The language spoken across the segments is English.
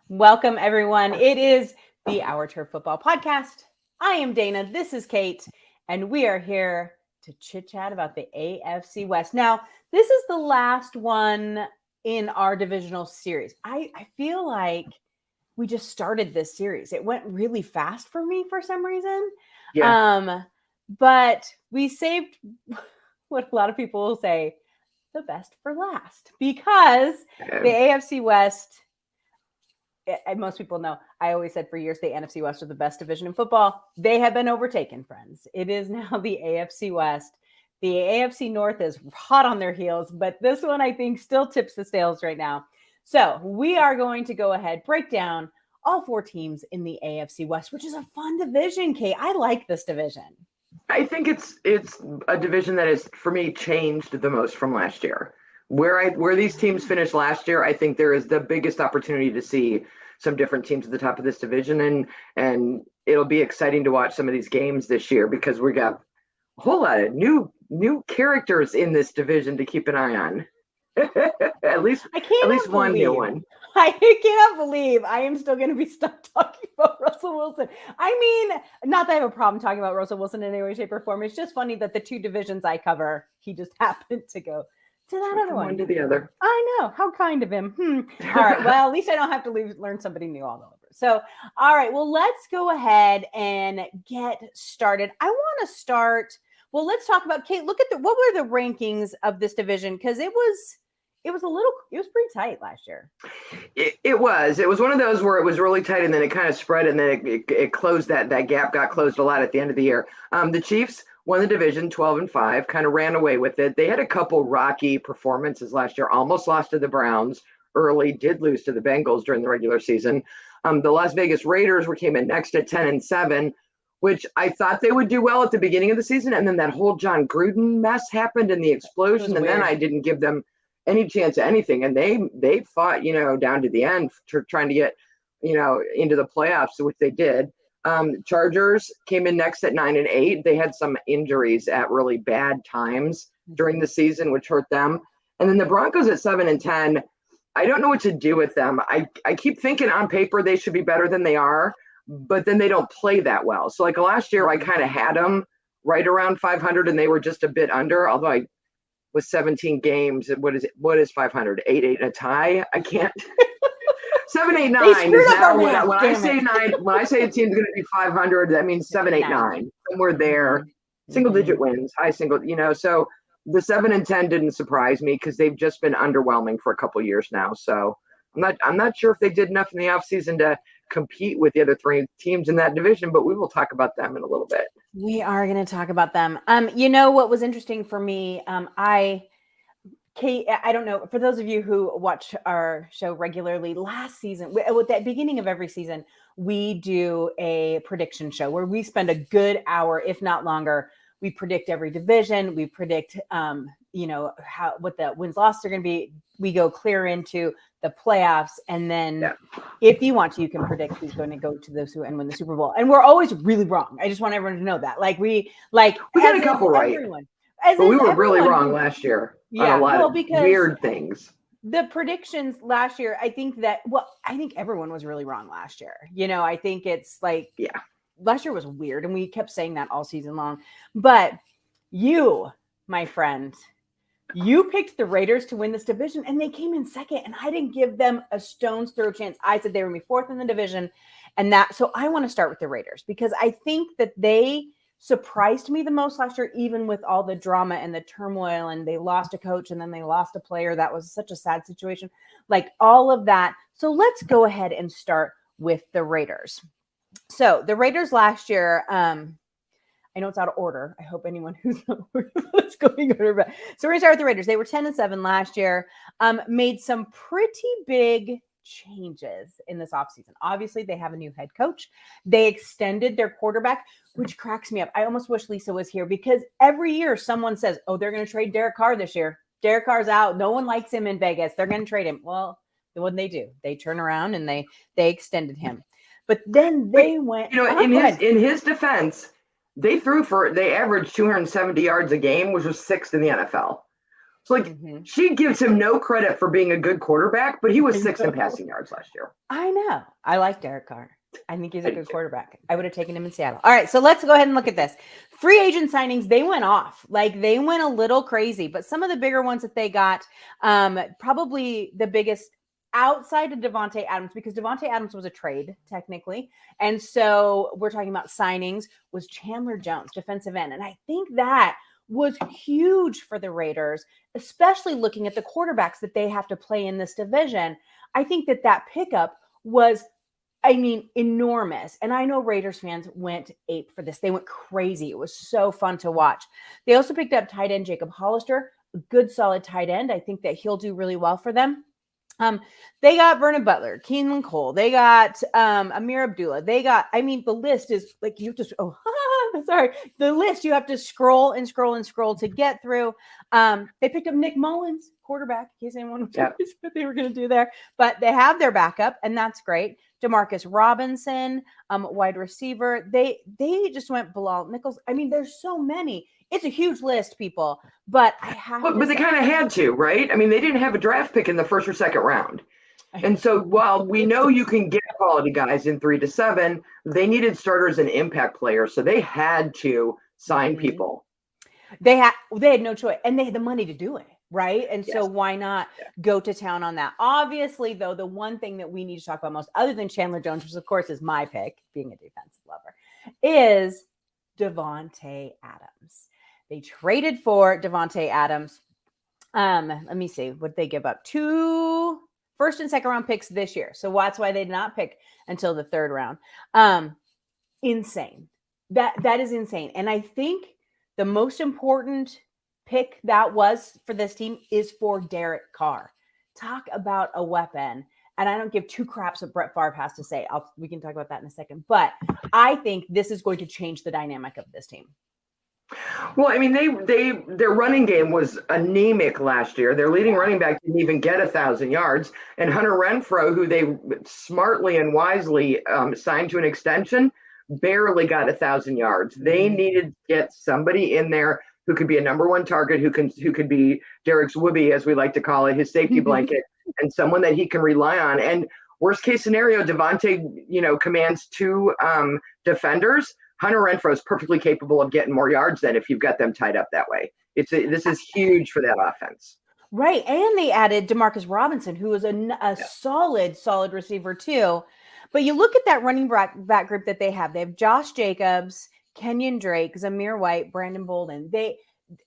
Welcome, everyone. It is the Our Turf Football Podcast. I am Dana. This is Kate, and we are here to chit-chat about the AFC West. Now, this is the last one in our divisional series. I feel like we just started this series. It went really fast for me for some reason. Yeah. But we saved what a lot of people will say, the best for last, because the AFC West, most people know, I always said for years the NFC West are the best division in football. They have been overtaken, friends. It is now the AFC West. The AFC North is hot on their heels, but this one I think still tips the scales right now. So we are going to go ahead, break down all four teams in the AFC West, which is a fun division, Kate. I like this division. I think it's a division that has, for me, changed the most from last year. Where these teams finished last year, I think there is the biggest opportunity to see some different teams at the top of this division, and it'll be exciting to watch some of these games this year because we got a whole lot of new characters in this division to keep an eye on. at least one new one. I cannot believe I am still going to be stuck talking about Russell Wilson. I mean, not that I have a problem talking about Russell Wilson in any way, shape, or form. It's just funny that the two divisions I cover, he just happened to go to that other one. To the other. I know. How kind of him. All right. Well, at least I don't have to learn somebody new all over. So, all right. Well, let's go ahead and get started. I want to start. Well, let's talk about, Kate, look at what were the rankings of this division? Because it was pretty tight last year. It was one of those where it was really tight and then it kind of spread and then it closed, that gap got closed a lot at the end of the year. The Chiefs won the division 12-5, kind of ran away with it. They had a couple rocky performances last year, almost lost to the Browns early, did lose to the Bengals during the regular season. The Las Vegas Raiders came in next at 10-7, which I thought they would do well at the beginning of the season. And then that whole John Gruden mess happened and the explosion. And then I didn't give them any chance at anything. And they fought, down to the end trying to get, into the playoffs, which they did. Chargers came in next at 9-8. They had some injuries at really bad times during the season, which hurt them. And then the Broncos at 7-10. I don't know what to do with them. I keep thinking on paper they should be better than they are, but then they don't play that well. So like last year, I kind of had them right around 500 and they were just a bit under, although I with 17 games, what is 500? 8-8 and a tie? I can't. 7-8-9 is now when I say 9. When I say a team's going to be 500, that means 7-8-9, somewhere there. Single digit wins, high single. So the 7-10 didn't surprise me because they've just been underwhelming for a couple of years now. So I'm not sure if they did enough in the offseason to compete with the other three teams in that division, but we will talk about them in a little bit. We are going to talk about them. What was interesting for me, Kate, I don't know, for those of you who watch our show regularly, last season, at the beginning of every season, we do a prediction show where we spend a good hour, if not longer. We predict every division. We predict, what the wins-loss are going to be. We go clear into the playoffs. And then if you want to, you can predict who's going to go to those and win the Super Bowl. And we're always really wrong. I just want everyone to know that. We had a couple right. But we were really wrong last year on a lot of weird things. The predictions last year, I think everyone was really wrong last year. I think it's last year was weird and we kept saying that all season long. But you, my friend, you picked the Raiders to win this division and they came in second and I didn't give them a stone's throw chance. I said they were going to be fourth in the division so I want to start with the Raiders because I think that they surprised me the most last year, even with all the drama and the turmoil, and they lost a coach and then they lost a player. That was such a sad situation, like all of that. So let's go ahead and start with the Raiders. So the Raiders last year, I know it's out of order. I hope anyone who's what's going on. But so we're going to start with the Raiders. They were 10-7 last year, made some pretty big changes in this offseason. Obviously, they have a new head coach. They extended their quarterback, which cracks me up. I almost wish Lisa was here because every year someone says, oh, they're going to trade Derek Carr this year. Derek Carr's out. No one likes him in Vegas. They're going to trade him. Well, what did they do? They turn around and they extended him. But then they went. In his defense, they averaged 270 yards a game, which was sixth in the NFL. So like she gives him no credit for being a good quarterback, but he was 6th in passing yards last year. I know. I like Derek Carr. I think he's a good quarterback. I would have taken him in Seattle. All right, so let's go ahead and look at this. Free agent signings, they went off. Like they went a little crazy, but some of the bigger ones that they got, probably the biggest outside of Davante Adams, because Davante Adams was a trade technically. And so we're talking about signings, was Chandler Jones, defensive end. And I think that was huge for the Raiders, especially looking at the quarterbacks that they have to play in this division. I think that pickup was, enormous. And I know Raiders fans went ape for this. They went crazy. It was so fun to watch. They also picked up tight end Jacob Hollister, a good solid tight end. I think that he'll do really well for them. They got Vernon Butler, Keenan Cole. They got Amir Abdullah. They got, the list is like, you have to, the list you have to scroll and scroll and scroll to get through. They picked up Nick Mullins, quarterback, in case anyone was curious what they were going to do there. But they have their backup, and that's great. Demarcus Robinson, wide receiver. They just went Bilal Nichols. There's so many. It's a huge list, people. But I have But they kind of had to, right? They didn't have a draft pick in the 1st or 2nd round. And so while we know you can get quality guys in 3 to 7, they needed starters and impact players. So they had to sign people. They had no choice, and they had the money to do it, right? And so why not go to town on that? Obviously, though, the one thing that we need to talk about most, other than Chandler Jones, which of course is my pick, being a defensive lover, is Davante Adams. They traded for Davante Adams. Let me see. What did they give up? 2 first and second round picks this year. So that's why they did not pick until the 3rd round. Insane. That is insane. And I think the most important pick that was for this team is for Derek Carr. Talk about a weapon. And I don't give 2 craps what Brett Favre has to say. We can talk about that in a second. But I think this is going to change the dynamic of this team. Well, their running game was anemic last year. Their leading running back didn't even get 1,000 yards. And Hunter Renfrow, who they smartly and wisely signed to an extension, barely got 1,000 yards. They needed to get somebody in there who could be a number 1 target, who could be Derek's whoopee, as we like to call it, his safety blanket, and someone that he can rely on. And worst case scenario, Davante, commands 2 defenders. Hunter Renfrow is perfectly capable of getting more yards than if you've got them tied up that way. This is huge for that offense. Right. And they added Demarcus Robinson, who is a solid receiver too. But you look at that running back group that they have. They have Josh Jacobs, Kenyon Drake, Zamir White, Brandon Bolden.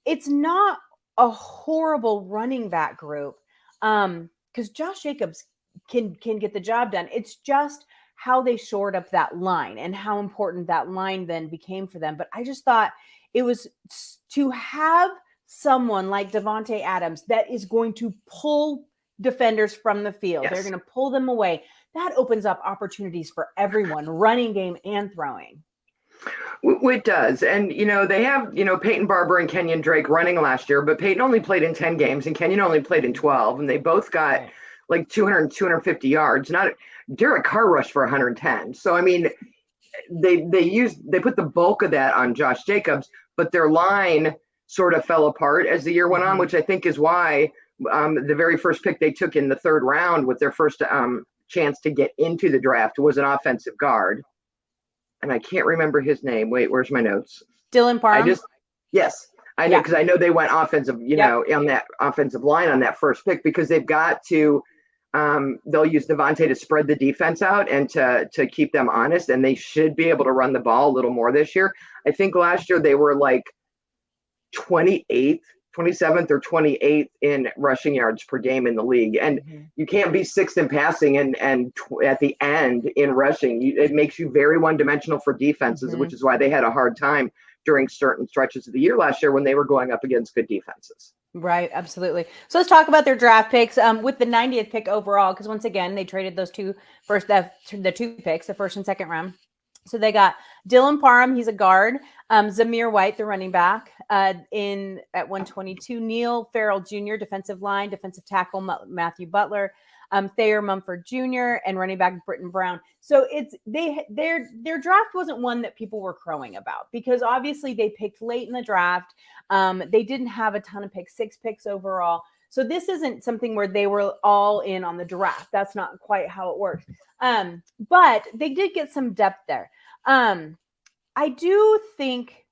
It's not a horrible running back group because Josh Jacobs can get the job done. It's just how they shored up that line and how important that line then became for them. But I just thought it was to have someone like Davante Adams that is going to pull defenders from the field. Yes. They're going to pull them away. That opens up opportunities for everyone, running game and throwing. It does. And, they have, Peyton Barber and Kenyon Drake running last year, but Peyton only played in 10 games and Kenyon only played in 12. And they both got like 200, 250 yards. Derek Carr rushed for 110. So, they put the bulk of that on Josh Jacobs, but their line sort of fell apart as the year went on, which I think is why the very first pick they took in the 3rd round with their first chance to get into the draft was an offensive guard. And I can't remember his name. Wait, where's my notes? Dylan Parham. I know, because I know they went offensive, on that offensive line on that first pick, because they've got to, they'll use Davante to spread the defense out and to keep them honest. And they should be able to run the ball a little more this year. I think last year they were like 27th or 28th in rushing yards per game in the league. And you can't be 6th in passing and at the end in rushing. It makes you very one-dimensional for defenses, which is why they had a hard time during certain stretches of the year last year when they were going up against good defenses. Right, absolutely. So let's talk about their draft picks with the 90th pick overall, because once again, they traded the 2 picks, the 1st and 2nd round. So they got Dylan Parham, he's a guard. Zamir White, the running back, at 122. Neil Farrell Jr., defensive line, defensive tackle, Matthew Butler. Thayer Mumford Jr. and running back Britton Brown. So their draft wasn't one that people were crowing about because obviously they picked late in the draft. They didn't have a ton of picks, 6 picks overall. So this isn't something where they were all in on the draft. That's not quite how it works. But they did get some depth there. I do think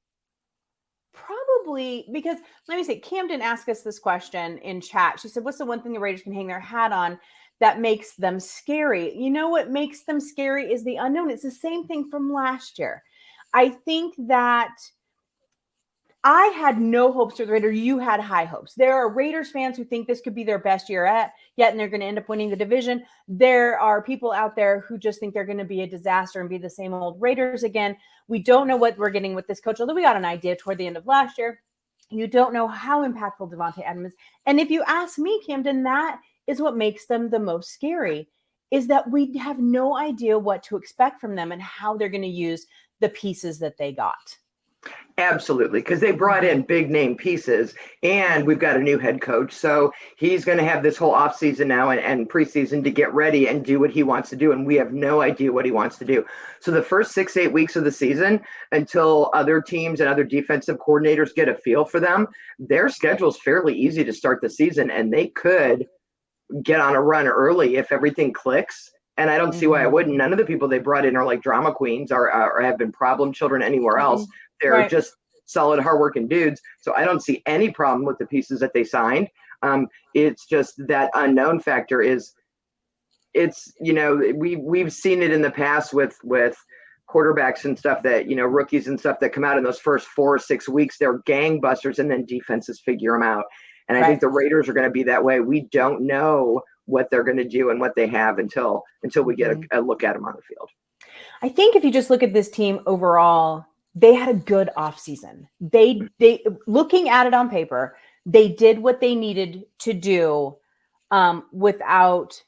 probably because, let me say, Camden asked us this question in chat. She said, what's the one thing the Raiders can hang their hat on that makes them scary? You know what makes them scary is the unknown. It's the same thing from last year. I think that I had no hopes for the Raiders. You had high hopes. There are Raiders fans who think this could be their best year yet, and they're going to end up winning the division. There are people out there who just think they're going to be a disaster and be the same old Raiders again. We don't know what we're getting with this coach, although we got an idea toward the end of last year. You don't know how impactful Devontae Adams is. And if you ask me, Camden, that is what makes them the most scary, is that we have no idea what to expect from them and how they're going to use the pieces that they got. Absolutely, because they brought in big name pieces and we've got a new head coach. So he's going to have this whole offseason now and preseason to get ready and do what he wants to do. And we have no idea what he wants to do. So the first 6-8 weeks of the season, until other teams and other defensive coordinators get a feel for them, their schedule is fairly easy to start the season. And they could get on a run early if everything clicks. And I don't see why it wouldn't. None of the people they brought in are like drama queens or have been problem children anywhere else. They're just solid, hardworking dudes. So I don't see any problem with the pieces that they signed. It's just that unknown factor we've seen it in the past with quarterbacks and stuff that, rookies and stuff that come out in those first 4 or 6 weeks, they're gangbusters and then defenses figure them out. And I think the Raiders are going to be that way. We don't know what they're going to do and what they have until we get a look at them on the field. I think if you just look at this team overall, they had a good offseason. They looking at it on paper, they did what they needed to do without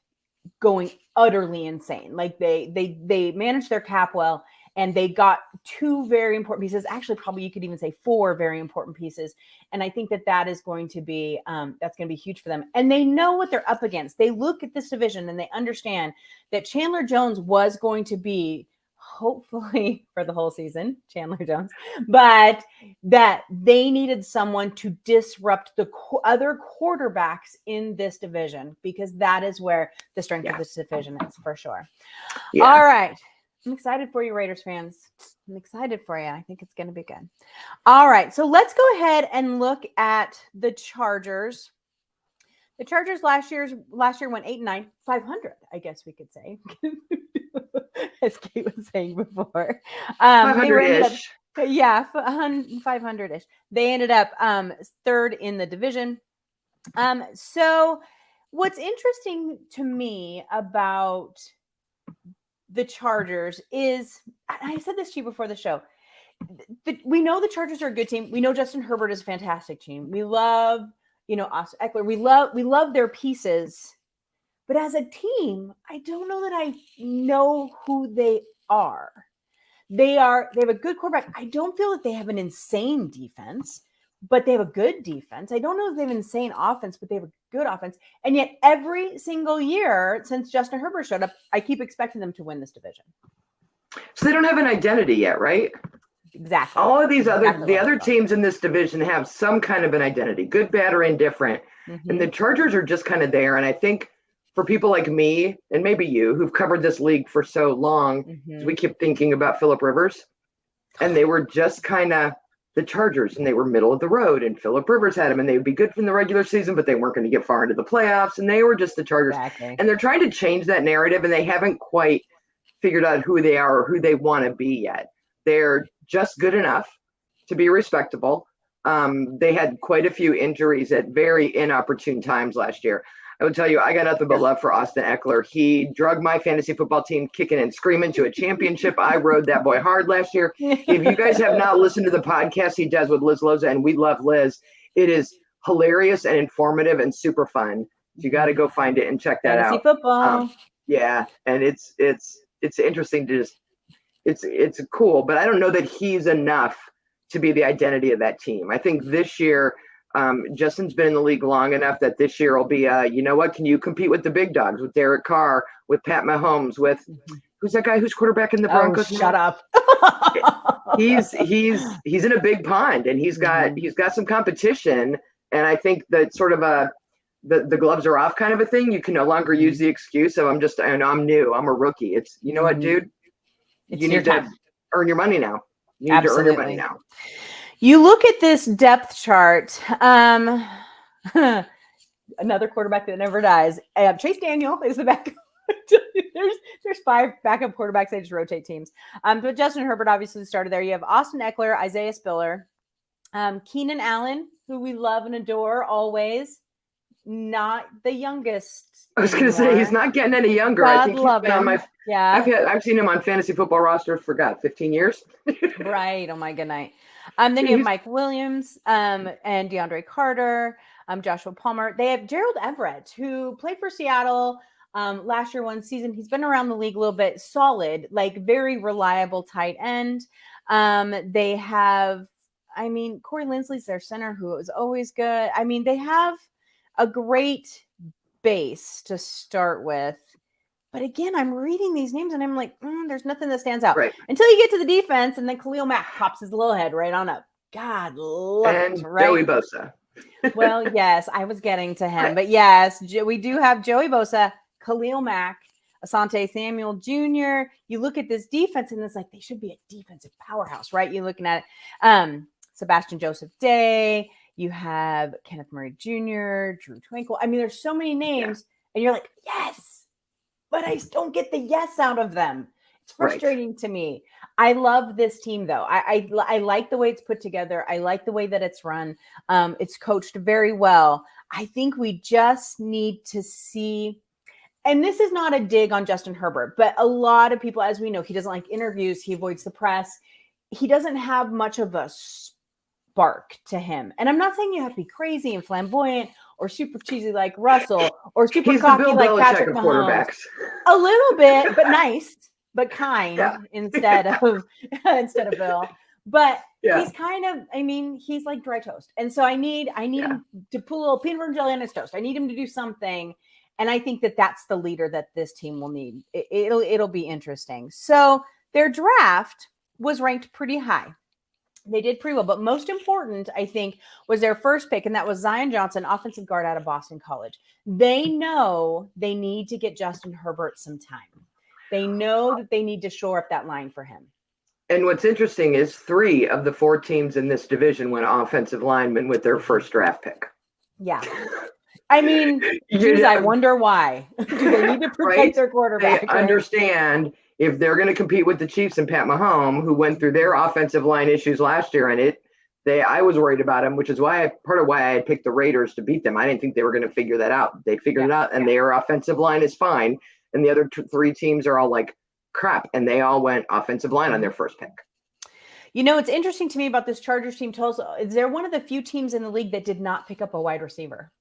going utterly insane. Like they managed their cap well, and they got 2 very important pieces. Actually, probably you could even say 4 very important pieces. And I think that is going to be that's going to be huge for them. And they know what they're up against. They look at this division and they understand that Chandler Jones was going to be, hopefully for the whole season, Chandler Jones, but that they needed someone to disrupt the other quarterbacks in this division, because that is where the strength of this division is for sure. Yeah. All right. I'm excited for you, Raiders fans. I'm excited for you. I think it's going to be good. All right. So let's go ahead and look at the Chargers. The Chargers last year went 8-9, 500, I guess we could say. As Kate was saying before. 500-ish. 500-ish. They ended up 3rd in the division. So what's interesting to me about the Chargers is, I said this to you before the show, we know the Chargers are a good team. We know Justin Herbert is a fantastic team. We love, Austin Eckler. We love their pieces. But as a team, I don't know that I know who they are. They have a good quarterback. I don't feel that they have an insane defense, but they have a good defense. I don't know if they have an insane offense, but they have a good offense. And yet every single year since Justin Herbert showed up, I keep expecting them to win this division. So they don't have an identity yet, right? Exactly. All of these other teams in this division have some kind of an identity, good, bad, or indifferent. And the Chargers are just kind of there. And I think for people like me and maybe you who've covered this league for so long, we keep thinking about Phillip Rivers, and they were just kind of the Chargers, and they were middle of the road, and Phillip Rivers had them, and they would be good from the regular season, but they weren't going to get far into the playoffs, and they were just the Chargers. Exactly. And they're trying to change that narrative, and they haven't quite figured out who they are or who they want to be yet. They're just good enough to be respectable. They had quite a few injuries at very inopportune times last year. I would tell you, I got nothing but love for Austin Eckler. He drug my fantasy football team kicking and screaming to a championship. I rode that boy hard last year. If you guys have not listened to the podcast he does with Liz Loza, and we love Liz, it is hilarious and informative and super fun. You got to go find it and check that fantasy out. Football. And it's interesting to just it's cool, but I don't know that he's enough to be the identity of that team. I think this year Justin's been in the league long enough that this year will be, you know what? Can you compete with the big dogs, with Derek Carr, with Pat Mahomes, with who's that guy who's quarterback in the Broncos? Shut up. He's in a big pond, and he's got some competition. And I think that sort of the gloves are off kind of a thing. You can no longer use the excuse of I'm new, I'm a rookie. It's, you know what, dude? You need to earn your money now. You need to earn your money now. You look at this depth chart. Another quarterback that never dies. Chase Daniel is the backup. There's 5 backup quarterbacks. They just rotate teams. But Justin Herbert obviously started there. You have Austin Eckler, Isaiah Spiller, Keenan Allen, who we love and adore always. Not the youngest. I was going to say he's not getting any younger. God I think love he's been him. on I've seen him on fantasy football rosters for 15 years. Right. Oh my good night. Then you have Mike Williams, and DeAndre Carter, Joshua Palmer. They have Gerald Everett, who played for Seattle last year, one season. He's been around the league a little bit. Solid, like very reliable tight end. They have, Corey Linsley's their center, who is always good. They have a great base to start with. But again, I'm reading these names and I'm like, there's nothing that stands out. Right. Until you get to the defense, and then Khalil Mack pops his little head right on up. God love and it, right? Joey Bosa. Well, yes, I was getting to him. But yes, we do have Joey Bosa, Khalil Mack, Asante Samuel Jr. You look at this defense and it's like they should be a defensive powerhouse, right? You're looking at it. Sebastian Joseph Day. You have Kenneth Murray Jr., Drew Twinkle. There's so many names, and you're like, yes. But I don't get the yes out of them. It's frustrating to me. I love this team, though. I like the way it's put together. I like the way that it's run. It's coached very well. I think we just need to see, and this is not a dig on Justin Herbert, but a lot of people, as we know, he doesn't like interviews. He avoids the press. He doesn't have much of a spark to him. And I'm not saying you have to be crazy and flamboyant or super cheesy like Russell or super cocky like Patrick Mahomes. A little bit, but nice, but kind instead of Bill. But he's kind of, he's like dry toast. And so I need him to put a little peanut butter and jelly on his toast. I need him to do something. And I think that that's the leader that this team will need. It'll be interesting. So their draft was ranked pretty high. They did pretty well, but most important, I think, was their first pick, and that was Zion Johnson, offensive guard out of Boston College. They know they need to get Justin Herbert some time. They know that they need to shore up that line for him. And what's interesting is 3 of the 4 teams in this division went offensive linemen with their first draft pick. Yeah. I wonder why. Do they need to protect their quarterback? They understand if they're going to compete with the Chiefs and Pat Mahomes, who went through their offensive line issues last year, and I was worried about them, which is part of why I picked the Raiders to beat them. I didn't think they were going to figure that out. They figured it out, and their offensive line is fine. And the other 3 teams are all like crap, and they all went offensive line on their first pick. It's interesting to me about this Chargers team. They're one of the few teams in the league that did not pick up a wide receiver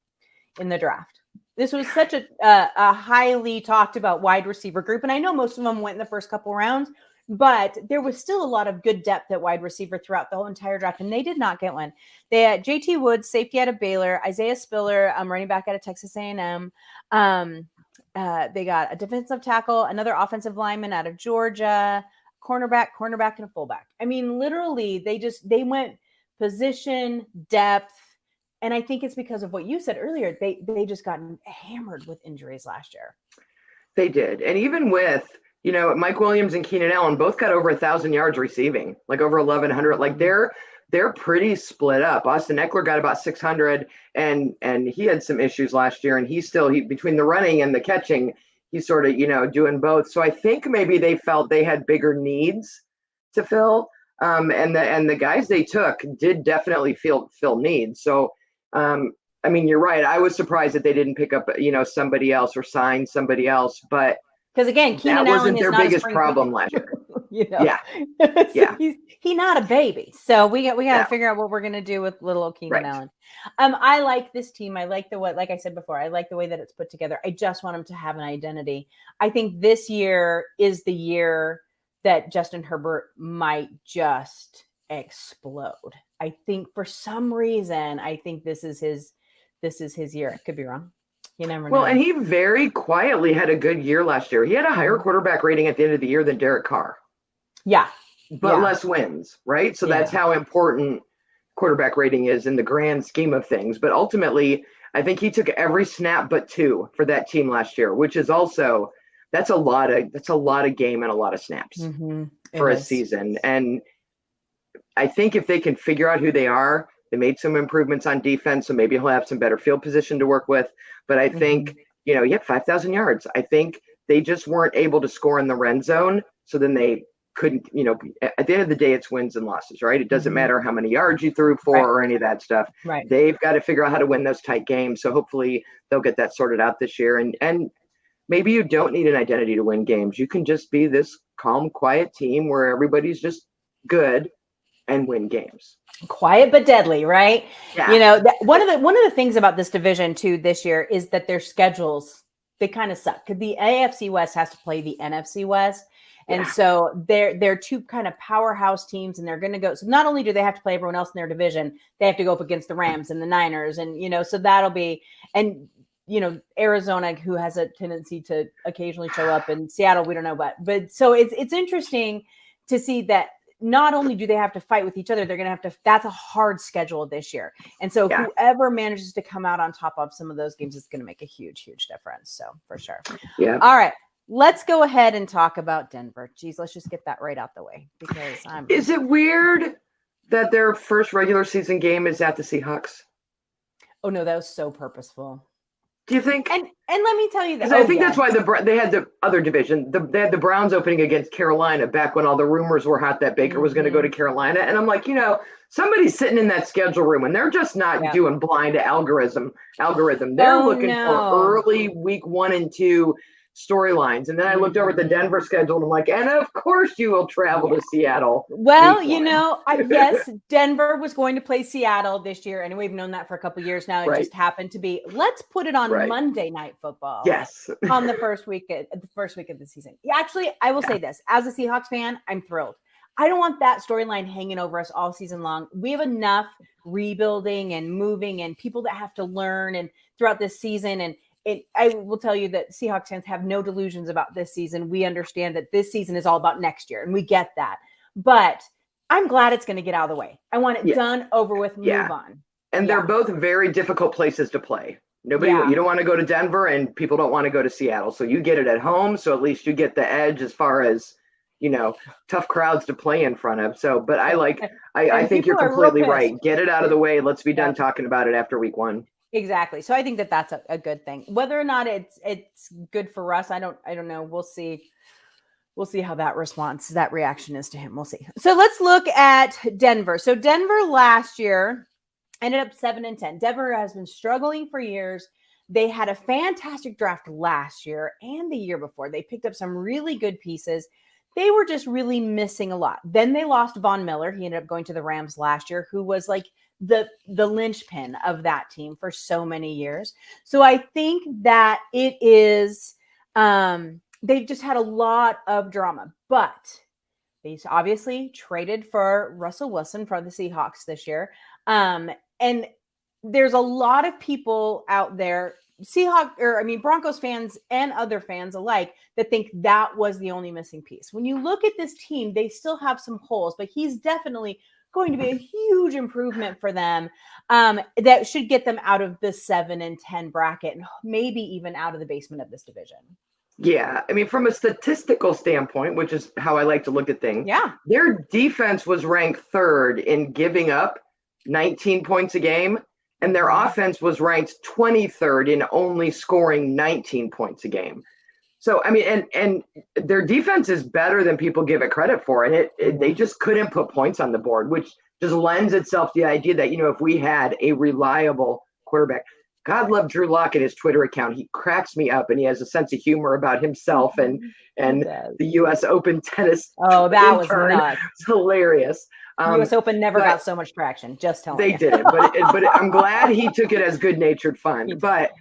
in the draft. This was such a highly talked about wide receiver group. And I know most of them went in the first couple rounds, but there was still a lot of good depth at wide receiver throughout the whole entire draft. And they did not get one. They had JT Woods, safety out of Baylor, Isaiah Spiller, running back out of Texas A&M. They got a defensive tackle, another offensive lineman out of Georgia, cornerback, and a fullback. Literally they went position, depth. And I think it's because of what you said earlier. They just got hammered with injuries last year. They did. And even with, Mike Williams and Keenan Allen both got over 1,000 yards receiving, like over 1,100. Like they're pretty split up. Austin Eckler got about 600, and he had some issues last year. And he's still between the running and the catching, he's sort of, doing both. So I think maybe they felt they had bigger needs to fill. And the guys they took did definitely fill needs. So, you're right. I was surprised that they didn't pick up, somebody else or sign somebody else. But because again, Keenan Allen wasn't their biggest problem last year. Yeah. He's not a baby. So we got to figure out what we're going to do with little old Keenan Allen. I like this team. I like like I said before, I like the way that it's put together. I just want them to have an identity. I think this year is the year that Justin Herbert might just explode. I think for some reason, I think this is his year. I could be wrong. You never know. Well, and he very quietly had a good year last year. He had a higher quarterback rating at the end of the year than Derek Carr. Yeah. But less wins, right? So that's how important quarterback rating is in the grand scheme of things. But ultimately, I think he took every snap but 2 for that team last year, which is also that's a lot of game and a lot of snaps for a season. And I think if they can figure out who they are, they made some improvements on defense, so maybe he'll have some better field position to work with. But I think, he had 5,000 yards. I think they just weren't able to score in the red zone. So then they couldn't, at the end of the day, it's wins and losses, right? It doesn't matter how many yards you threw for or any of that stuff. Right. They've got to figure out how to win those tight games. So hopefully they'll get that sorted out this year. And maybe you don't need an identity to win games. You can just be this calm, quiet team where everybody's just good and win games. Quiet but deadly, right? Yeah. One of the things about this division too this year is that their schedules, they kind of suck. Because the AFC West has to play the NFC West. And so they're two kind of powerhouse teams, and they're going to go. So not only do they have to play everyone else in their division, they have to go up against the Rams and the Niners, and so that'll be Arizona, who has a tendency to occasionally show up, in Seattle, we don't know, but so it's interesting to see that not only do they have to fight with each other, they're going to have to. That's a hard schedule this year, and so whoever manages to come out on top of some of those games is going to make a huge, huge difference. So for sure. Yeah. All right. Let's go ahead and talk about Denver. Geez, let's just get that right out the way because Is it weird that their first regular season game is at the Seahawks? Oh no, that was so purposeful. Do you think? And let me tell you that. I think that's why they had the other division. They had the Browns opening against Carolina back when all the rumors were hot that Baker was going to go to Carolina. And I'm like, somebody's sitting in that schedule room and they're just not doing blind algorithm. They're looking for early week 1 and 2 storylines. And then I looked over at the Denver schedule and I'm like, and of course you will travel to Seattle. Well, yes, Denver was going to play Seattle this year, and we've known that for a couple of years now. It just happened to be, let's put it on Monday Night Football. Yes. On the first week of the season. Actually, I will say this, as a Seahawks fan, I'm thrilled. I don't want that storyline hanging over us all season long. We have enough rebuilding and moving and people that have to learn and throughout this season. And I will tell you that Seahawks fans have no delusions about this season. We understand that this season is all about next year, and we get that. But I'm glad it's going to get out of the way. I want it done, over with, move on. And they're both very difficult places to play. You don't want to go to Denver, and people don't want to go to Seattle. So you get it at home, so at least you get the edge as far as, tough crowds to play in front of. So, but I think you're completely right. Get it out of the way. Let's be done talking about it after week 1. Exactly. So I think that that's a good thing. Whether or not it's good for Russ, I don't know. We'll see. We'll see how that reaction is to him. We'll see. So let's look at Denver. So Denver last year ended up 7-10. Denver has been struggling for years. They had a fantastic draft last year and the year before. They picked up some really good pieces. They were just really missing a lot. Then they lost Von Miller. He ended up going to the Rams last year, who was like the linchpin of that team for so many years. So I think that it is, they've just had a lot of drama, but they obviously traded for Russell Wilson for the Seahawks this year. And there's a lot of people out there, Broncos fans and other fans alike, that think that was the only missing piece. When you look at this team, they still have some holes, but he's definitely going to be a huge improvement for them, that should get them out of the 7-10 bracket and maybe even out of the basement of this division. Yeah. From a statistical standpoint, which is how I like to look at things. Yeah. Their defense was ranked 3rd in giving up 19 points a game, and their offense was ranked 23rd in only scoring 19 points a game. So, and their defense is better than people give it credit for. And they just couldn't put points on the board, which just lends itself to the idea that, if we had a reliable quarterback, God love Drew Lock and his Twitter account. He cracks me up, and he has a sense of humor about himself and the U.S. Open tennis. Oh, that was nuts. It's hilarious. U.S. Open never got so much traction. Just telling you. They didn't, but I'm glad he took it as good-natured fun. But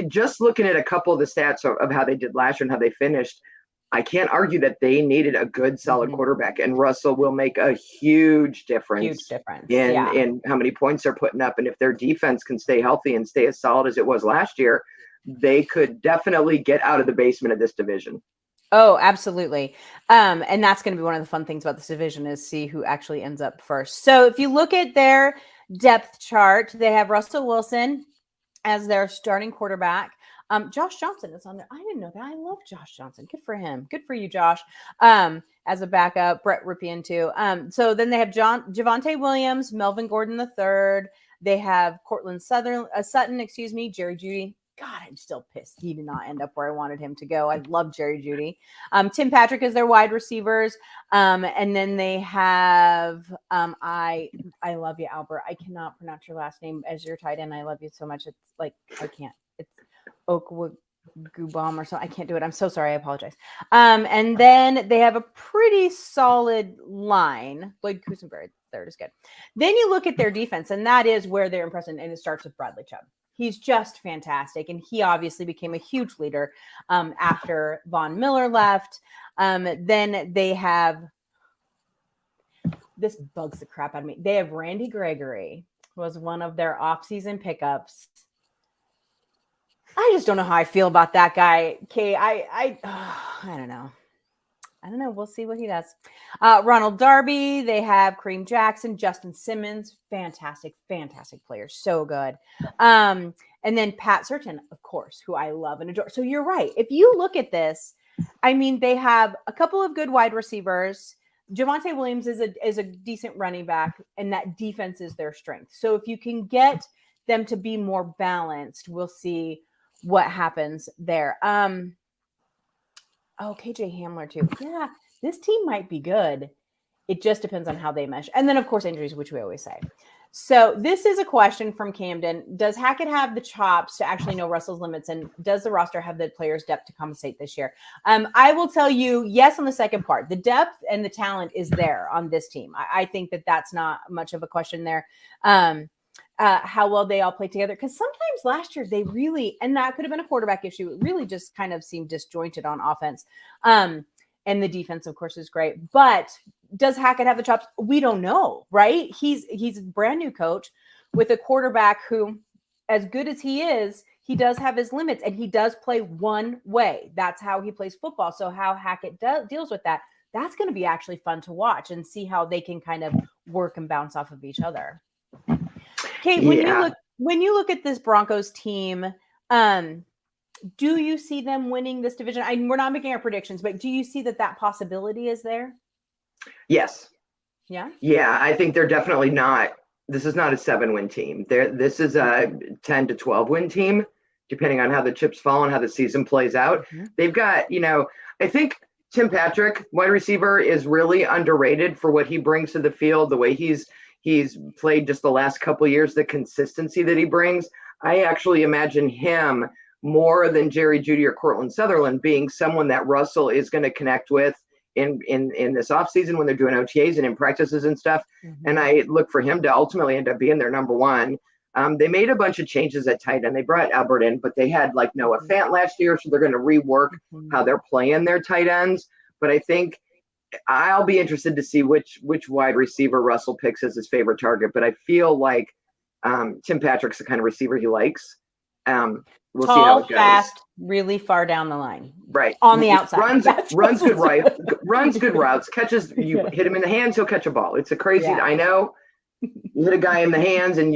just looking at a couple of the stats of how they did last year and how they finished, I can't argue that they needed a good, solid quarterback, and Russell will make a huge difference in how many points they're putting up. And if their defense can stay healthy and stay as solid as it was last year, they could definitely get out of the basement of this division. Oh, absolutely. And that's going to be one of the fun things about this division is see who actually ends up first. So if you look at their depth chart, they have Russell Wilson as their starting quarterback. Josh Johnson is on there. I didn't know that. I love Josh Johnson. Good for him. Good for you, Josh. As a backup, Brett Ripien too. So then they have Javonte Williams, Melvin Gordon III. They have Cortland Sutton, Jerry Jeudy. God, I'm still pissed. He did not end up where I wanted him to go. I love Jerry Jeudy. Tim Patrick is their wide receivers. And then they have, I love you, Albert. I cannot pronounce your last name as your tight end. I love you so much. It's like, I can't. It's Oakwood Gubam or something. I can't do it. I'm so sorry. I apologize. And then they have a pretty solid line. Lloyd Kusenberry, third is good. Then you look at their defense, and that is where they're impressive. And it starts with Bradley Chubb. He's just fantastic. And he obviously became a huge leader after Von Miller left. Then they have, this bugs the crap out of me. They have Randy Gregory, who was one of their offseason pickups. I just don't know how I feel about that guy. Kay, I don't know. I don't know. We'll see what he does. Ronald Darby. They have Kareem Jackson, Justin Simmons. Fantastic players. So good. And then Pat Surtain, of course, who I love and adore. So you're right. If you look at this, I mean, they have a couple of good wide receivers. Javonte Williams is a decent running back, and that defense is their strength. So if you can get them to be more balanced, we'll see what happens there. KJ Hamler too. Yeah, this team might be good. It just depends on how they mesh. And then, of course, injuries, which we always say. So this is a question from Camden. Does Hackett have the chops to actually know Russell's limits? And does the roster have the players' depth to compensate this year? I will tell you, yes, on the second part. The depth and the talent is there on this team. I think that that's not much of a question there. How well they all play together. Because sometimes last year they really, and that could have been a quarterback issue, it really just kind of seemed disjointed on offense. And the defense, of course, is great. But does Hackett have the chops? We don't know, right? He's a brand new coach with a quarterback who, as good as he is, he does have his limits, and he does play one way. That's how he plays football. So how Hackett deals with that, that's going to be actually fun to watch and see how they can kind of work and bounce off of each other. Kate, when you look at this Broncos team, do you see them winning this division? We're not making our predictions, but do you see that possibility is there? Yes. Yeah. Yeah, I think they're definitely not. This is not a 7-win team. This is a 10 to 12-win team, depending on how the chips fall and how the season plays out. Mm-hmm. They've got, I think Tim Patrick, wide receiver, is really underrated for what he brings to the field, the way he's played just the last couple of years, the consistency that he brings. I actually imagine him more than Jerry Jeudy or Cortland Sutherland being someone that Russell is going to connect with in this offseason when they're doing OTAs and in practices and stuff. Mm-hmm. And I look for him to ultimately end up being their number one. They made a bunch of changes at tight end. They brought Albert in, but they had like Noah Fant last year, so they're going to rework how they're playing their tight ends. But I think I'll be interested to see which wide receiver Russell picks as his favorite target. But I feel like Tim Patrick's the kind of receiver he likes. We'll see how it goes. Fast, really far down the line. Right. On the outside. Runs good runs good routes, catches, you hit him in the hands, he'll catch a ball. It's a crazy, I know. You hit a guy in the hands and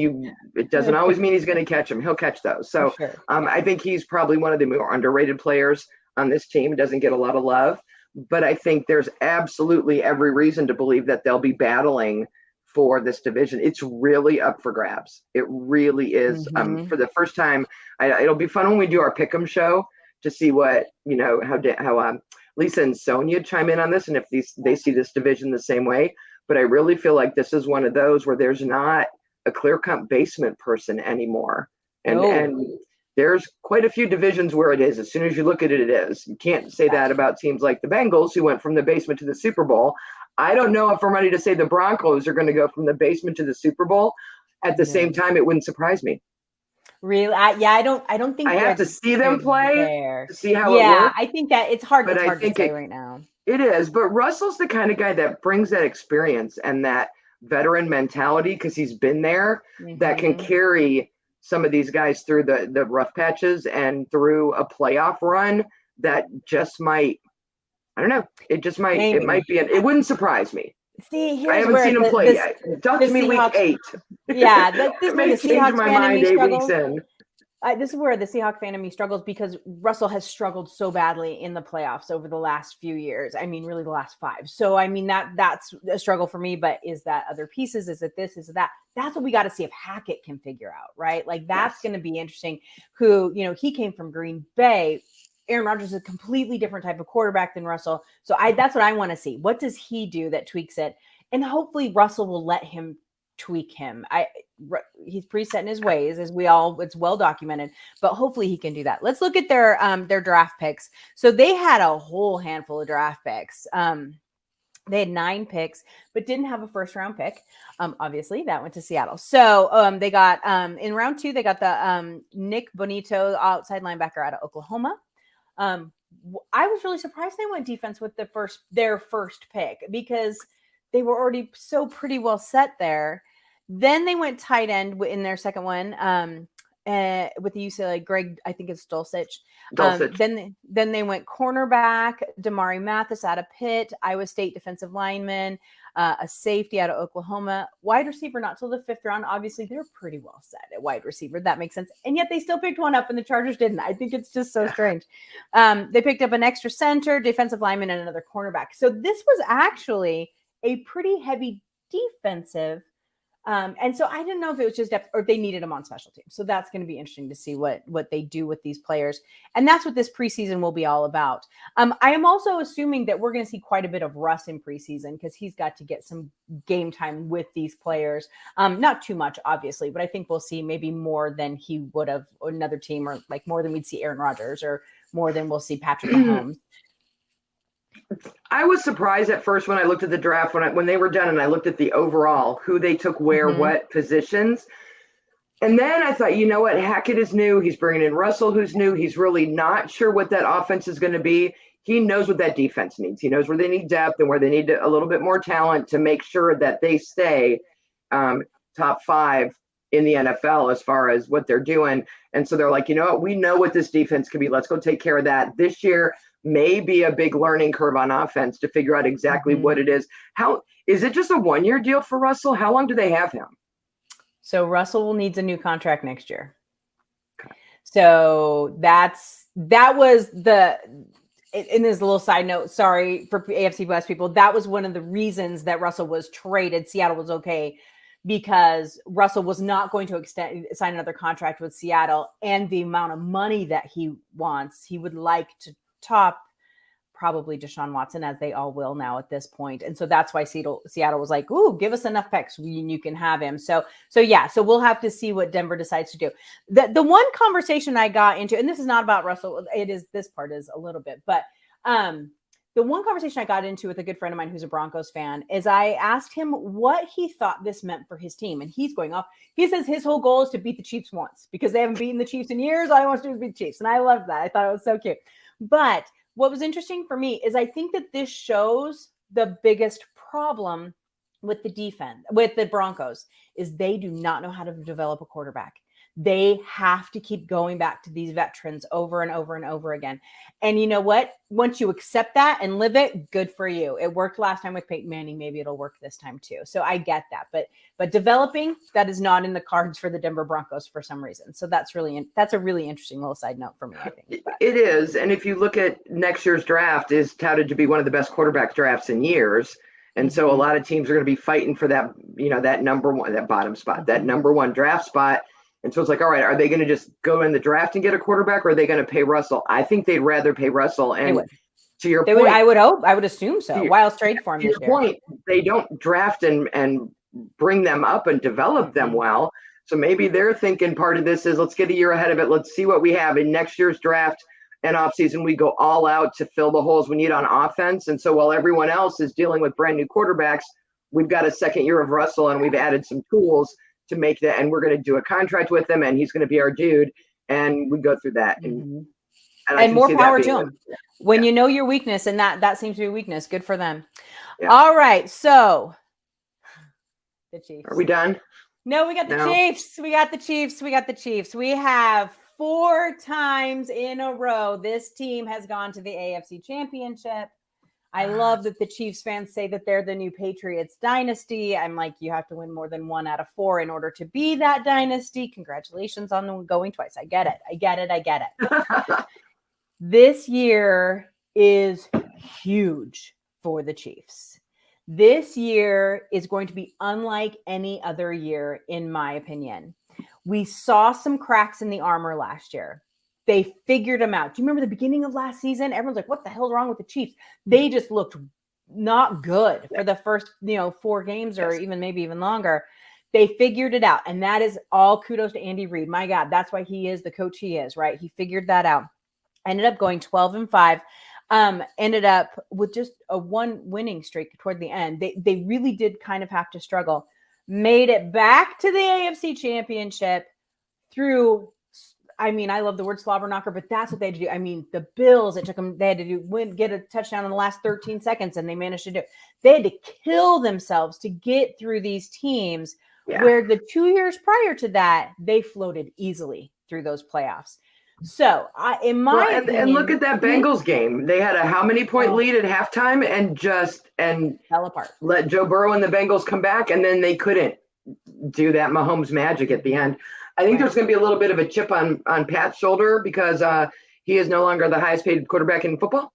it doesn't always mean he's going to catch him. He'll catch those. So I think he's probably one of the more underrated players on this team. He doesn't get a lot of love, but I think there's absolutely every reason to believe that they'll be battling for this division. It's really up for grabs. It really is. Mm-hmm. For the first time, it'll be fun when we do our Pick'em show to see what, how Lisa and Sonia chime in on this and if they see this division the same way. But I really feel like this is one of those where there's not a clear-cut basement person anymore. And there's quite a few divisions where it is. As soon as you look at it, it is. You can't say that about teams like the Bengals who went from the basement to the Super Bowl. I don't know if I'm ready to say the Broncos are going to go from the basement to the Super Bowl. At the same time, it wouldn't surprise me. Really? I don't think I have to see them play there. to see how it Yeah, works. I think that it's hard. But It's I hard to think say right now. it is. But Russell's the kind of guy that brings that experience and that veteran mentality because he's been there, that can Hmm. carry some of these guys through the rough patches and through a playoff run that just might, I don't know, it Maybe. might be, it wouldn't surprise me. See, I here's haven't where seen him play yet. Talk the to me week Seahawks. 8. Yeah, this I is where the may change Seahawks my fan in mind me 8 weeks struggles. in. This is where the Seahawks fan in me struggles because Russell has struggled so badly in the playoffs over the last few years. I mean, really the last 5. So I mean that's a struggle for me. But is that other pieces? Is it this? Is it that? That's what we got to see if Hackett can figure out, right? Like that's Yes. going to be interesting. Who he came from Green Bay. Aaron Rodgers is a completely different type of quarterback than Russell. So that's what I want to see. What does he do that tweaks it? And hopefully Russell will let him tweak him. He's preset in his ways, it's well documented, but hopefully he can do that. Let's look at their draft picks. So they had a whole handful of draft picks. They had 9 picks, but didn't have a first round pick. Obviously that went to Seattle. So they got in round 2, they got the Nick Bonito outside linebacker out of Oklahoma. I was really surprised they went defense with their first pick because they were already so pretty well set there. Then they went tight end in their second one with the UCLA Greg, I think it's Dulcich. Then they went cornerback, Damari Mathis out of Pitt, Iowa State defensive lineman, a safety out of Oklahoma, wide receiver not till the 5th round. Obviously, they're pretty well set at wide receiver. That makes sense. And yet they still picked one up and the Chargers didn't. I think it's just so strange. They picked up an extra center, defensive lineman, and another cornerback. So this was actually a pretty heavy defensive. And so I didn't know if it was just depth or if they needed them on special teams. So that's going to be interesting to see what they do with these players. And that's what this preseason will be all about. I am also assuming that we're going to see quite a bit of Russ in preseason because he's got to get some game time with these players. Not too much, obviously, but I think we'll see maybe more than he would have another team, or like more than we'd see Aaron Rodgers, or more than we'll see Patrick Mahomes. I was surprised at first when I looked at the draft when they were done and I looked at the overall, who they took where, what positions. And then I thought, you know what? Hackett is new. He's bringing in Russell, who's new. He's really not sure what that offense is going to be. He knows what that defense needs. He knows where they need depth and where they need a little bit more talent to make sure that they stay top 5 in the NFL as far as what they're doing. And so they're like, you know what? We know what this defense can be. Let's go take care of that. This year may be a big learning curve on offense to figure out exactly what it is. How is it just a 1-year deal for Russell? How long do they have him? So Russell needs a new contract next year. Okay. So that was in this little side note, sorry for AFC West people, that was one of the reasons that Russell was traded. Seattle was okay because Russell was not going to sign another contract with Seattle, and the amount of money that he wants, he would like to top probably Deshaun Watson, as they all will now at this point. And so that's why Seattle was like, ooh, give us enough picks. You can have him. So we'll have to see what Denver decides to do. The one conversation I got into, and this is not about Russell, this part is a little bit, but the one conversation I got into with a good friend of mine who's a Broncos fan is I asked him what he thought this meant for his team. And he's going off. He says his whole goal is to beat the Chiefs once because they haven't beaten the Chiefs in years. All he wants to do is beat the Chiefs. And I loved that. I thought it was so cute. But what was interesting for me is I think that this shows the biggest problem with the defense, with the Broncos, is they do not know how to develop a quarterback. They have to keep going back to these veterans over and over and over again. And you know what? Once you accept that and live it, good for you. It worked last time with Peyton Manning. Maybe it'll work this time too. So I get that. But developing, that is not in the cards for the Denver Broncos for some reason. So that's a really interesting little side note for me, I think. It is. And if you look at next year's draft, is touted to be one of the best quarterback drafts in years. And so a lot of teams are going to be fighting for that, that number one, that bottom spot, that number one draft spot. And so it's like, all right, are they going to just go in the draft and get a quarterback, or are they going to pay Russell? I think they'd rather pay Russell. And to your point, I would assume so. Wild trade for him this year. Point, they don't draft and bring them up and develop them well. So maybe they're thinking part of this is let's get a year ahead of it. Let's see what we have in next year's draft and offseason. We go all out to fill the holes we need on offense. And so while everyone else is dealing with brand new quarterbacks, we've got a second year of Russell and we've added some tools to make that, and we're going to do a contract with him, and he's going to be our dude, and we go through that, and more power to him. When you know your weakness, and that seems to be a weakness, good for them. Yeah. All right, so the Chiefs. Are we done? No, we got the Chiefs. We got the Chiefs. We got the Chiefs. We have 4 times in a row this team has gone to the AFC Championship. I love that the Chiefs fans say that they're the new Patriots dynasty. I'm like, you have to win more than 1 out of 4 in order to be that dynasty. Congratulations on them going twice. I get it. This year is huge for the Chiefs. This year is going to be unlike any other year, in my opinion. We saw some cracks in the armor last year. They figured them out. Do you remember the beginning of last season? Everyone's like, what the hell's wrong with the Chiefs? They just looked not good for the first, 4 games or maybe even longer. They figured it out. And that is all kudos to Andy Reid. My God, that's why he is the coach he is, right? He figured that out. Ended up going 12-5. Ended up with just a 1 winning streak toward the end. They really did kind of have to struggle. Made it back to the AFC Championship through, I love the word slobber knocker, but that's what they had to do. The Bills, it took them, they had to get a touchdown in the last 13 seconds, and they managed to do it. They had to kill themselves to get through these teams where the 2 years prior to that, they floated easily through those playoffs. So, in my opinion, and look at that Bengals game. They had a how many point lead at halftime and fell apart. Let Joe Burrow and the Bengals come back, and then they couldn't do that Mahomes magic at the end. I think there's going to be a little bit of a chip on Pat's shoulder because he is no longer the highest paid quarterback in football.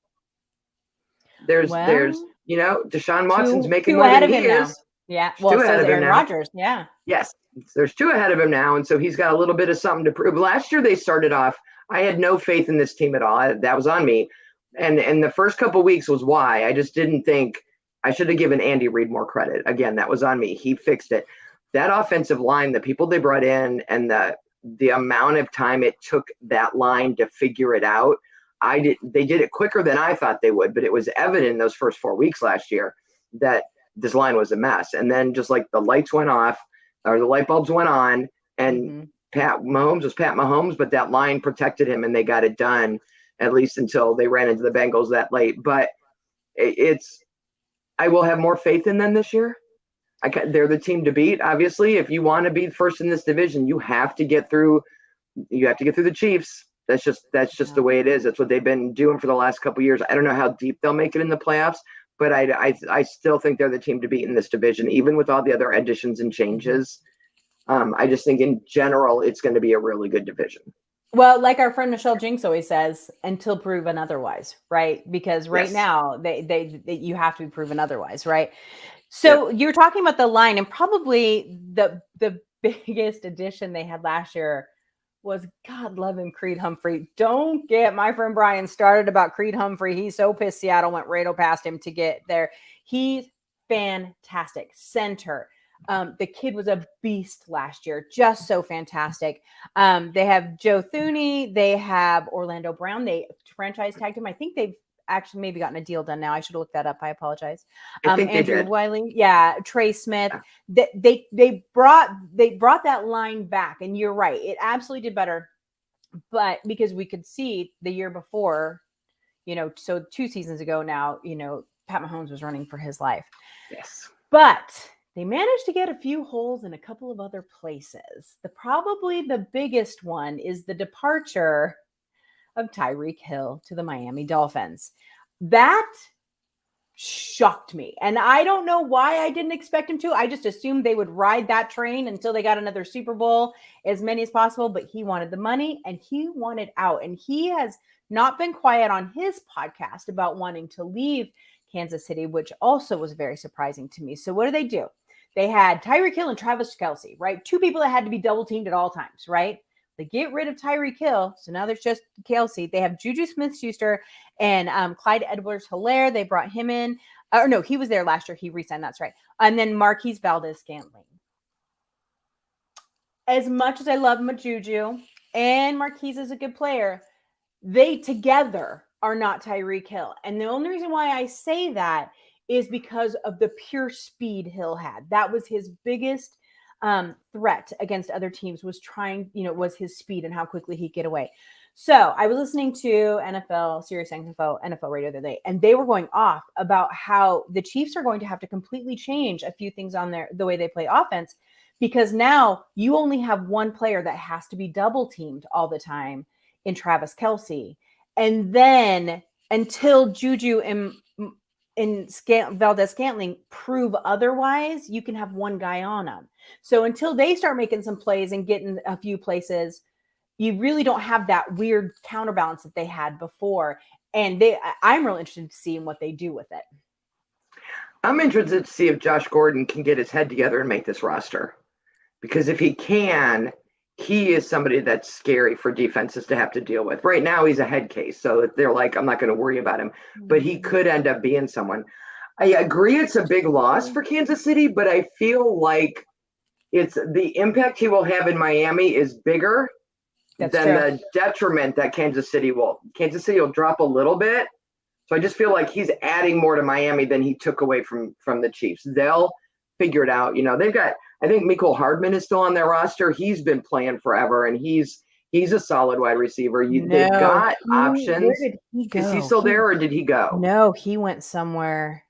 There's Deshaun Watson's making more than he is. Now. Yeah, well, so is Aaron Rodgers. Yeah. Yes, there's 2 ahead of him now, and so he's got a little bit of something to prove. Last year they started off. I had no faith in this team at all. That was on me. And the first couple of weeks was why. I just didn't think I should have given Andy Reid more credit. Again, that was on me. He fixed it. That offensive line, the people they brought in, and the amount of time it took that line to figure it out, they did it quicker than I thought they would, but it was evident in those first 4 weeks last year that this line was a mess. And then just like the lights went off, or the light bulbs went on, and Pat Mahomes was Pat Mahomes, but that line protected him, and they got it done, at least until they ran into the Bengals that late. But I will have more faith in them this year. They're the team to beat. Obviously, if you want to be first in this division, you have to get through. You have to get through the Chiefs. That's just the way it is. That's what they've been doing for the last couple of years. I don't know how deep they'll make it in the playoffs, but I still think they're the team to beat in this division, even with all the other additions and changes. I just think in general, it's going to be a really good division. Well, like our friend Michelle Jinks always says, until proven otherwise, right? Because now they you have to be proven otherwise, right? So you're talking about the line, and probably the biggest addition they had last year was, God love him, Creed Humphrey. Don't get my friend Brian started about Creed Humphrey. He's so pissed Seattle went right past him to get there. He's fantastic. Center. The kid was a beast last year. Just so fantastic. They have Joe Thuney. They have Orlando Brown. They franchise tagged him. I think they've actually maybe gotten a deal done now. I should have looked that up. I apologize. I think Andrew Wiley. Yeah. Trey Smith. They brought that line back, and you're right. It absolutely did better. But because we could see the year before, so 2 seasons ago now, Pat Mahomes was running for his life. Yes. But they managed to get a few holes in a couple of other places. Probably the biggest one is the departure of Tyreek Hill to the Miami Dolphins. That shocked me. And I don't know why I didn't expect him to. I just assumed they would ride that train until they got another Super Bowl, as many as possible. But he wanted the money and he wanted out. And he has not been quiet on his podcast about wanting to leave Kansas City, which also was very surprising to me. So what do? They had Tyreek Hill and Travis Kelce, right? 2 people that had to be double teamed at all times, right? They get rid of Tyreek Hill, so now there's just Kelce. They have Juju Smith-Schuster and Clyde Edwards-Helaire. They brought him in. Or no, he was there last year. He re-signed. That's right. And then Marquise Valdez-Scantling. As much as I love Juju and Marquise is a good player, they together are not Tyreek Hill. And the only reason why I say that is because of the pure speed Hill had. That was his biggest threat against other teams was was his speed and how quickly he'd get away. So I was listening to Sirius NFL radio the other day, and they were going off about how the Chiefs are going to have to completely change a few things on the way they play offense, because now you only have one player that has to be double teamed all the time in Travis Kelce. And then until Juju and Valdez-Scantling prove otherwise, you can have one guy on them. So until they start making some plays and getting a few places, you really don't have that weird counterbalance that they had before. And I'm really interested to see what they do with it. I'm interested to see if Josh Gordon can get his head together and make this roster. Because if he can, he is somebody that's scary for defenses to have to deal with. Right now, he's a head case. So they're like, I'm not going to worry about him. But he could end up being someone. I agree it's a big loss for Kansas City, but I feel like it's the impact he will have in Miami is bigger than the detriment that Kansas City will drop a little bit. So I just feel like he's adding more to Miami than he took away from the Chiefs. They'll figure it out. They've got, I think Mecole Hardman is still on their roster. He's been playing forever, and he's a solid wide receiver. They've got options. Where did he go? Is he still there, or did he go? No, he went somewhere.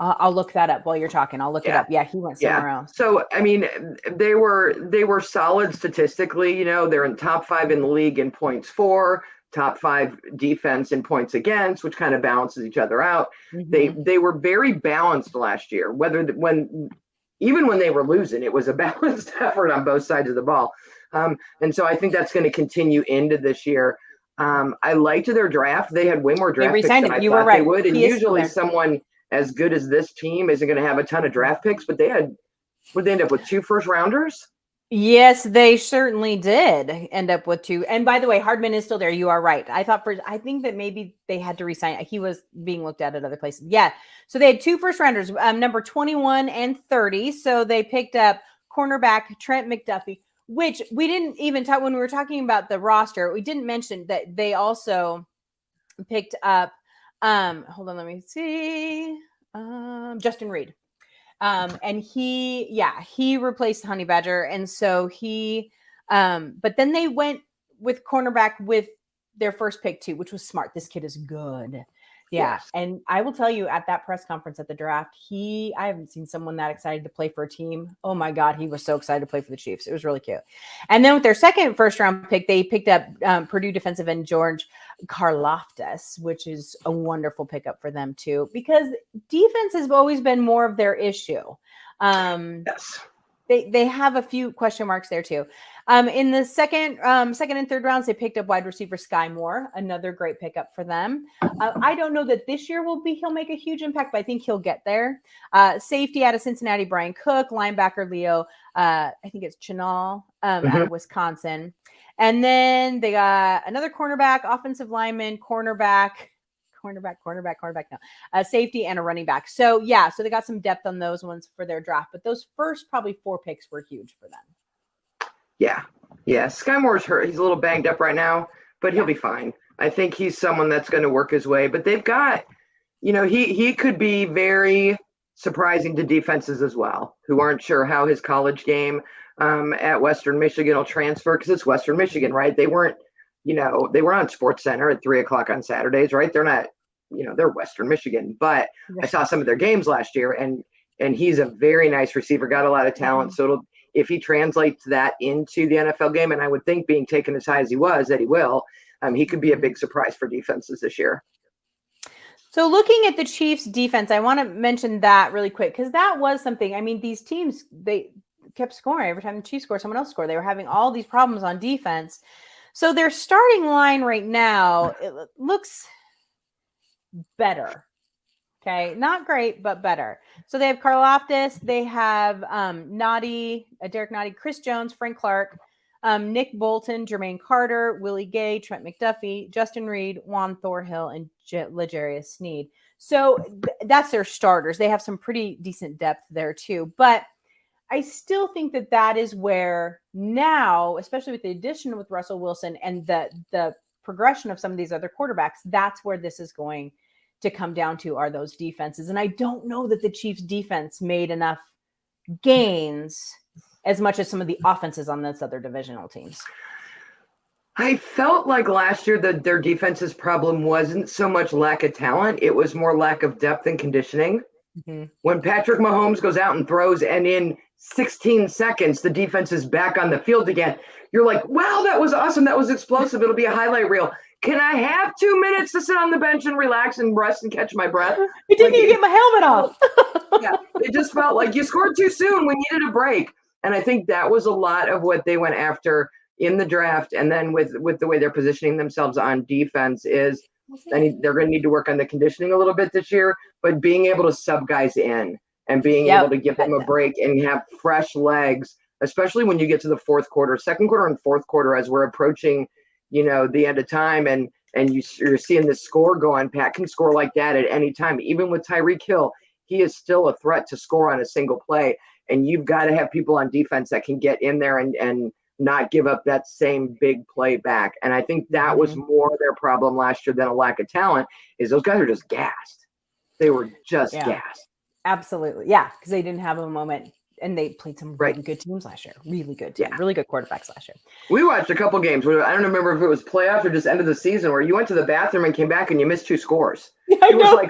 I'll look that up while you're talking. I'll look it up. Yeah, he went somewhere else. So, I mean, they were solid statistically. They're in top 5 in the league in points for, top 5 defense in points against, which kind of balances each other out. Mm-hmm. They were very balanced last year. Even when they were losing, it was a balanced effort on both sides of the ball. And so I think that's going to continue into this year. I liked their draft. They had way more draft picks than I thought they would. And usually someone as good as this team isn't going to have a ton of draft picks, but would they end up with 2 first rounders? Yes, they certainly did end up with 2. And by the way, Hardman is still there. You are right. I think that maybe they had to resign. He was being looked at other places. Yeah. So they had 2 first rounders, number 21 and 30. So they picked up cornerback Trent McDuffie, which we didn't even talk when we were talking about the roster. We didn't mention that they also picked up, hold on, let me see. Justin Reed. And he replaced Honey Badger. And so but then they went with cornerback with their first pick too, which was smart. This kid is good. Yeah. Yes. And I will tell you, at that press conference at the draft, I haven't seen someone that excited to play for a team. Oh my God. He was so excited to play for the Chiefs. It was really cute. And then with their second first round pick, they picked up Purdue defensive end George Karlaftis, which is a wonderful pickup for them too, because defense has always been more of their issue. Yes. They have a few question marks there too. In the second and third rounds, they picked up wide receiver Sky Moore, another great pickup for them. I don't know that this year he'll make a huge impact, but I think he'll get there. Safety out of Cincinnati, Brian Cook. Linebacker Leo, I think it's Chenal out of Wisconsin. And then they got another cornerback, offensive lineman, cornerback. No, safety and a running back. So so they got some depth on those ones for their draft, but those first probably 4 picks were huge for them. Yeah. Sky Moore's hurt. He's a little banged up right now, but he'll be fine. I think he's someone that's going to work his way, but they've got, he could be very surprising to defenses as well, who aren't sure how his college game at Western Michigan will transfer, because it's Western Michigan, right? They weren't on SportsCenter at 3:00 on Saturdays, right? They're not, they're Western Michigan, but I saw some of their games last year, and he's a very nice receiver, got a lot of talent. So if he translates that into the NFL game, and I would think being taken as high as he was, that he will, he could be a big surprise for defenses this year. So looking at the Chiefs defense, I want to mention that really quick, because that was something. I mean, these teams, they kept scoring. Every time the Chiefs scored, someone else scored. They were having all these problems on defense. So their starting line right now, it looks better. Okay. Not great, but better. So they have Karlaftis. They have Derek Noddy, Chris Jones, Frank Clark, Nick Bolton, Jermaine Carter, Willie Gay, Trent McDuffie, Justin Reed, Juan Thorhill, and L'Jarius Sneed. So that's their starters. They have some pretty decent depth there too. But I still think that is where now, especially with the addition with Russell Wilson and the progression of some of these other quarterbacks, that's where this is going to come down to, are those defenses. And I don't know that the Chiefs defense made enough gains as much as some of the offenses on those other divisional teams? I felt like last year that their defense's problem wasn't so much lack of talent. It was more lack of depth and conditioning. Mm-hmm. When Patrick Mahomes goes out and throws and in 16 seconds, the defense is back on the field again, you're like, wow, that was awesome. That was explosive. It'll be a highlight reel. Can I have 2 minutes to sit on the bench and relax and rest and catch my breath? I didn't even get my helmet off. Yeah, it just felt like you scored too soon. We needed a break. And I think that was a lot of what they went after in the draft. And then with the way they're positioning themselves on defense is they're going to need to work on the conditioning a little bit this year, but being able to sub guys in and being able to give them a break and have fresh legs, especially when you get to the second quarter and fourth quarter, as we're approaching, the end of time and you're seeing the score go on. Pat can score like that at any time. Even with Tyreek Hill, he is still a threat to score on a single play. And you've got to have people on defense that can get in there and not give up that same big play back. And I think that was more their problem last year than a lack of talent, is those guys are just gassed. They were just gassed. Absolutely. Yeah, because they didn't have a moment. And they played some really good teams last year. Really good teams. Really good quarterbacks last year. We watched a couple games where I don't remember if it was playoffs or just end of the season where you went to the bathroom and came back and you missed 2 scores. It was like,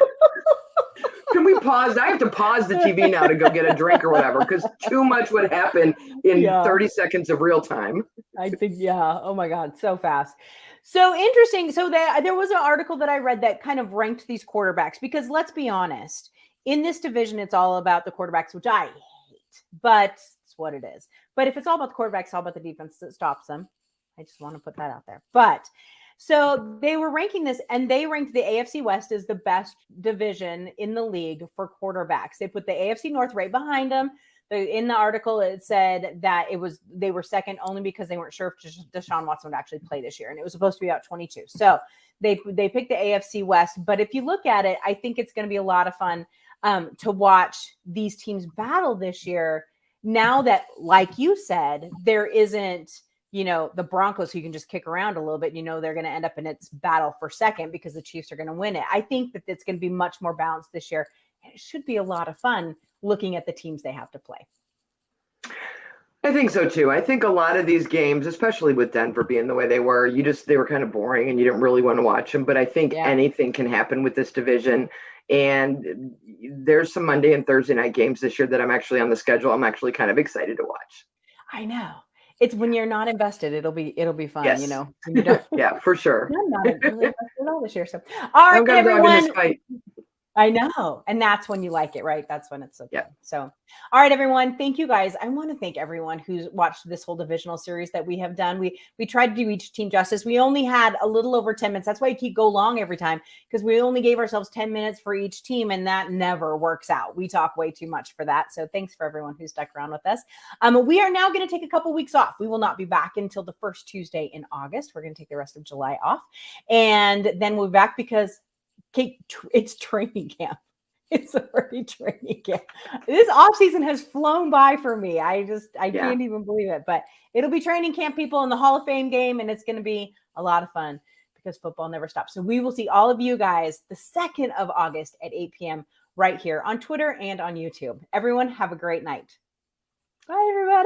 can we pause? I have to pause the TV now to go get a drink or whatever because too much would happen in 30 seconds of real time. I think, oh my God, so fast. So interesting. So there was an article that I read that kind of ranked these quarterbacks because let's be honest, in this division, it's all about the quarterbacks, which I hate, but it's what it is. But if it's all about the quarterbacks, it's all about the defense that stops them. I just want to put that out there. But so they were ranking this, and they ranked the AFC West as the best division in the league for quarterbacks. They put the AFC North right behind them. In the article, it said that they were second only because they weren't sure if Deshaun Watson would actually play this year, and it was supposed to be about 22. So they picked the AFC West. But if you look at it, I think it's going to be a lot of fun to watch these teams battle this year. Now that, like you said, there isn't, the Broncos who can just kick around a little bit, they're going to end up in its battle for second because the Chiefs are going to win it. I think that it's going to be much more balanced this year. And it should be a lot of fun looking at the teams they have to play. I think so too. I think a lot of these games, especially with Denver being the way they were, they were kind of boring and you didn't really want to watch them. But I think anything can happen with this division. And there's some Monday and Thursday night games this year that I'm actually on the schedule. I'm actually kind of excited to watch. I know. It's when you're not invested, it'll be fun, yes. When you don't. Yeah, for sure. I'm not really invested at all this year. So, all right, everyone. I know. And that's when you like it, right? That's when it's so good. So, all right, everyone. Thank you guys. I want to thank everyone who's watched this whole divisional series that we have done. We tried to do each team justice. We only had a little over 10 minutes. That's why I go long every time, because we only gave ourselves 10 minutes for each team, and that never works out. We talk way too much for that. So thanks for everyone who stuck around with us. We are now going to take a couple weeks off. We will not be back until the first Tuesday in August. We're going to take the rest of July off. And then we'll be back because it's training camp. It's already training camp. This offseason has flown by for me. I can't even believe it. But it'll be training camp, people, in the Hall of Fame game, and it's going to be a lot of fun because football never stops. So we will see all of you guys the 2nd of August at 8 p.m. right here on Twitter and on YouTube. Everyone, have a great night. Bye, everybody.